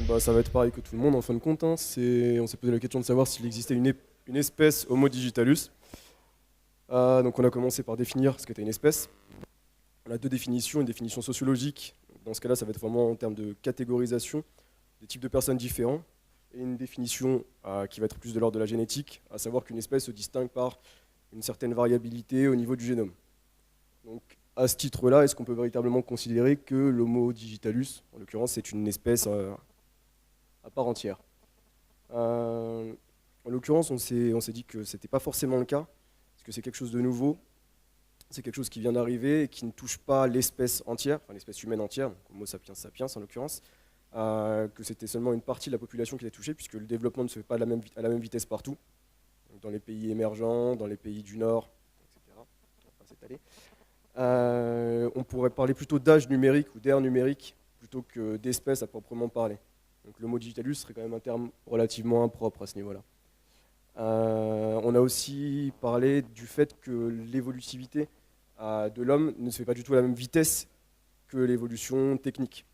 Bah, ça va être pareil que tout le monde en fin de compte, hein. On s'est posé la question de savoir s'il existait une espèce Homo digitalus. Donc on a commencé par définir ce qu'était une espèce. On a deux définitions, une définition sociologique. Dans ce cas-là, ça va être vraiment en termes de catégorisation des types de personnes différents. Et une définition qui va être plus de l'ordre de la génétique, à savoir qu'une espèce se distingue par une certaine variabilité au niveau du génome. Donc à ce titre-là, est-ce qu'on peut véritablement considérer que l'Homo digitalus, en l'occurrence, c'est une espèce à part entière? En l'occurrence, on s'est dit que ce n'était pas forcément le cas, parce que c'est quelque chose de nouveau, c'est quelque chose qui vient d'arriver et qui ne touche pas l'espèce entière, enfin l'espèce humaine entière, donc Homo sapiens sapiens en l'occurrence, que c'était seulement une partie de la population qui était touchée, puisque le développement ne se fait pas à la même vitesse partout, donc dans les pays émergents, dans les pays du Nord, etc. On va pas s'étaler. On pourrait parler plutôt d'âge numérique ou d'ère numérique plutôt que d'espèce à proprement parler. Donc le mot digitalus serait quand même un terme relativement impropre à ce niveau-là. On a aussi parlé du fait que l'évolutivité de l'homme ne se fait pas du tout à la même vitesse que l'évolution technique.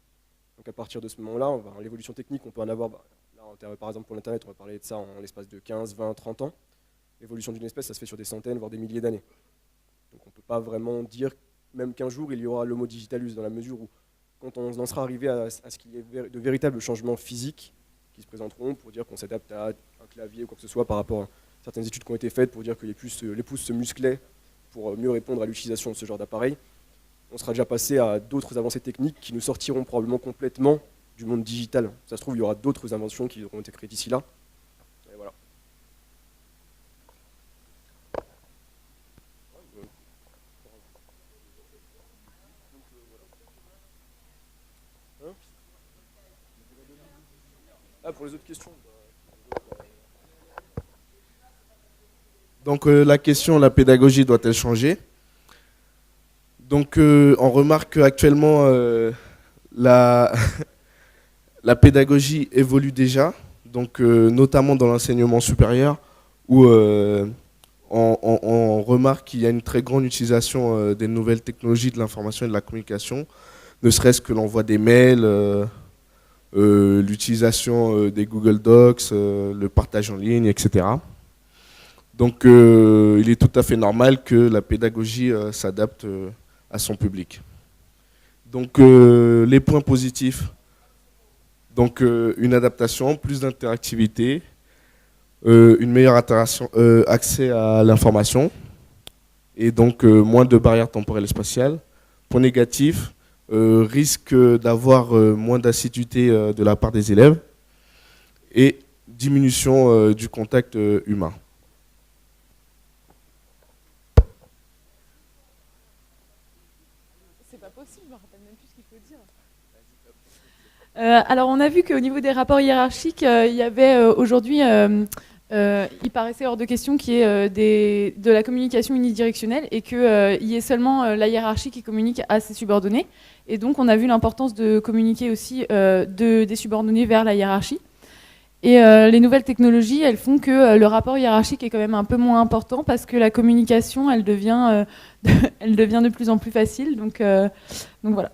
Donc à partir de ce moment-là, l'évolution technique, on peut en avoir, là, par exemple pour l'Internet, on va parler de ça en l'espace de 15, 20, 30 ans. L'évolution d'une espèce, ça se fait sur des centaines, voire des milliers d'années. Donc on ne peut pas vraiment dire même qu'un jour il y aura l'homo digitalus, dans la mesure où quand on en sera arrivé à ce qu'il y ait de véritables changements physiques qui se présenteront pour dire qu'on s'adapte à un clavier ou quoi que ce soit par rapport à certaines études qui ont été faites pour dire que les pouces se musclaient pour mieux répondre à l'utilisation de ce genre d'appareil, on sera déjà passé à d'autres avancées techniques qui nous sortiront probablement complètement du monde digital. Ça se trouve, il y aura d'autres inventions qui auront été créées d'ici là. Et voilà. Pour les autres questions. Donc la question, la pédagogie doit-elle changer? Donc on remarque qu'actuellement la, la pédagogie évolue déjà, donc notamment dans l'enseignement supérieur, où on remarque qu'il y a une très grande utilisation des nouvelles technologies de l'information et de la communication, ne serait-ce que l'envoi des mails, l'utilisation des Google Docs, le partage en ligne, etc. Donc il est tout à fait normal que la pédagogie s'adapte à son public. Donc les points positifs, donc une adaptation, plus d'interactivité, une meilleure accès à l'information, et donc moins de barrières temporelles et spatiales. Point négatif, risque d'avoir moins d'assiduité de la part des élèves et diminution du contact humain. C'est pas possible, je me rappelle même plus ce qu'il faut dire. Alors on a vu qu'au niveau des rapports hiérarchiques, il y avait aujourd'hui, il paraissait hors de question qu'il y ait de la communication unidirectionnelle et qu'il y ait seulement la hiérarchie qui communique à ses subordonnés. Et donc on a vu l'importance de communiquer aussi des subordonnés vers la hiérarchie. Et les nouvelles technologies, elles font que le rapport hiérarchique est quand même un peu moins important parce que la communication, elle devient de plus en plus facile. Donc voilà.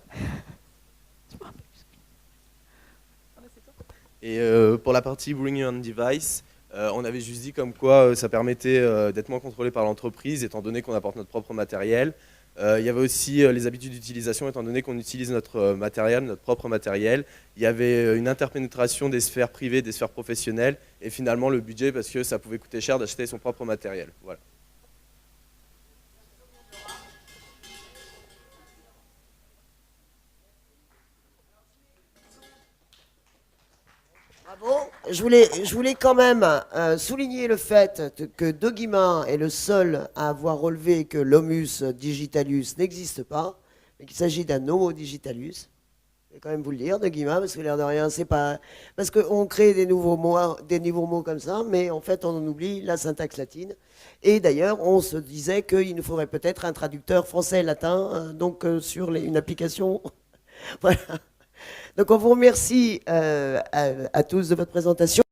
Et pour la partie Bring Your Own Device, on avait juste dit comme quoi ça permettait d'être moins contrôlé par l'entreprise, étant donné qu'on apporte notre propre matériel. Il y avait aussi les habitudes d'utilisation, étant donné qu'on utilise notre matériel, notre propre matériel. Il y avait une interpénétration des sphères privées, des sphères professionnelles, et finalement le budget, parce que ça pouvait coûter cher d'acheter son propre matériel. Voilà. Bravo. Je voulais quand même souligner le fait que De Guillemin est le seul à avoir relevé que l'homus digitalus n'existe pas, mais qu'il s'agit d'un homo digitalus. Je vais quand même vous le dire, De Guillemin, parce que l'air de rien, c'est pas... Parce qu'on crée des nouveaux mots comme ça, mais en fait, on en oublie la syntaxe latine. Et d'ailleurs, on se disait qu'il nous faudrait peut-être un traducteur français-latin, donc sur une application... Voilà. Donc on vous remercie à tous de votre présentation.